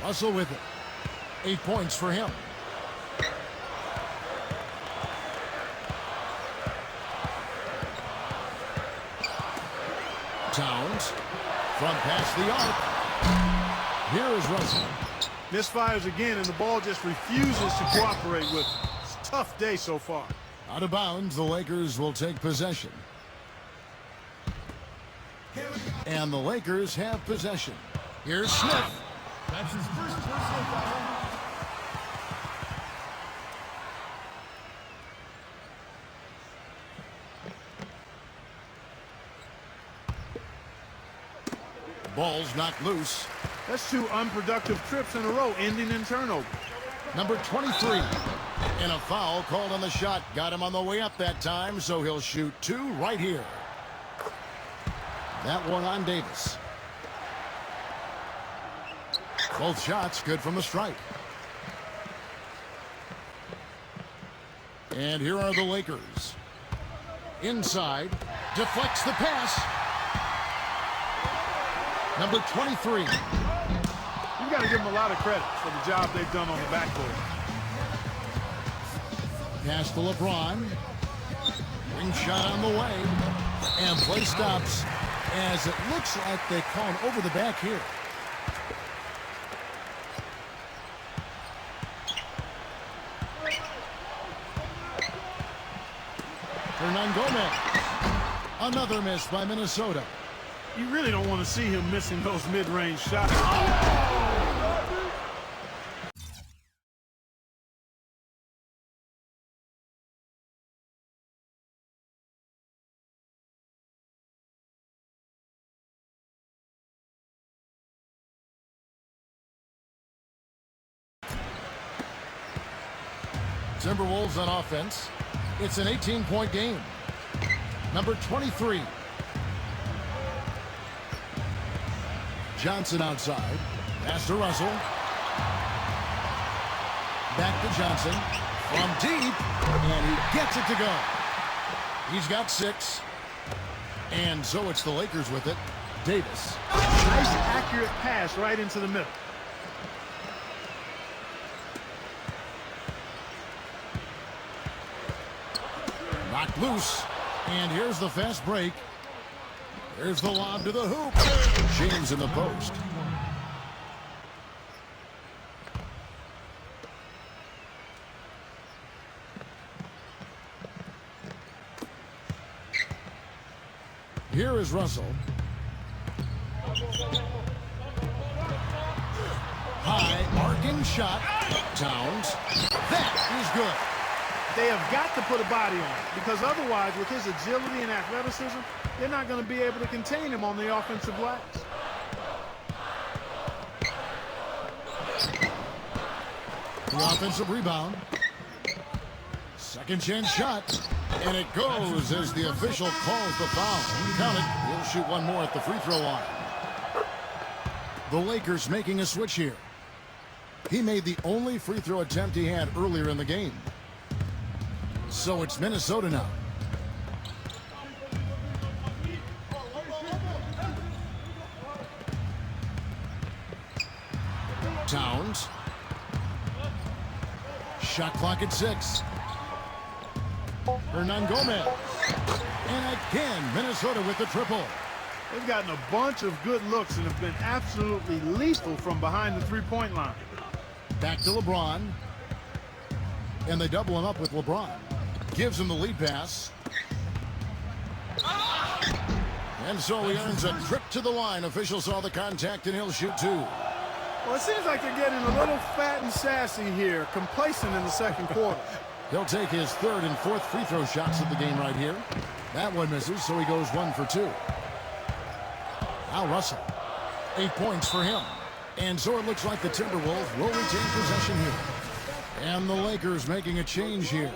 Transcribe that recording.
Russell with it. 8 points for him. Towns from past the arc. Here is Russell. Misfires again, and the ball just refuses to cooperate with him. It's a tough day so far. Out of bounds, the Lakers will take possession. And the Lakers have possession. Here's Smith. That's his first personal foul. Ball's knocked loose. That's 2 unproductive trips in a row, ending in turnover. Number 23. And a foul called on the shot. Got him on the way up that time, so he'll shoot 2 right here. That one on Davis. Both shots good from the stripe. And here are the Lakers. Inside. Deflects the pass. Number 23. You've got to give them a lot of credit for the job they've done on the backboard. Pass to LeBron. Ring shot on the way. And play stops as it looks like they call him over the back here. Hernangomez. Another miss by Minnesota. You really don't want to see him missing those mid-range shots. Timberwolves on offense. It's an 18-point game. Number 23. Johnson outside. Pass to Russell. Back to Johnson. From deep. And he gets it to go. He's got 6. And so it's the Lakers with it. Davis. Nice, accurate pass right into the middle. Knocked loose. And here's the fast break. Here's the lob to the hoop. James in the post. Here is Russell. High arcing shot. Towns. That is good. They have got to put a body on it, because otherwise, with his agility and athleticism, they're not going to be able to contain him on the offensive glass. The offensive rebound. Second chance shot. And it goes as the official calls the foul. Count it. He'll shoot one more at the free throw line. The Lakers making a switch here. He made the only free throw attempt he had earlier in the game. So it's Minnesota now. Towns. Shot clock at 6. Hernangomez. And again, Minnesota with the triple. They've gotten a bunch of good looks and have been absolutely lethal from behind the three-point line. Back to LeBron. And they double him up with LeBron. Gives him the lead pass. And so he earns a trip to the line. Official saw the contact and he'll shoot 2. Well, it seems like they're getting a little fat and sassy here, complacent in the second quarter. He'll take his 3rd and 4th free throw shots of the game right here. That one misses, so he goes 1 for 2. Now Russell. 8 points for him. And so it looks like the Timberwolves will retain possession here. And the Lakers making a change here.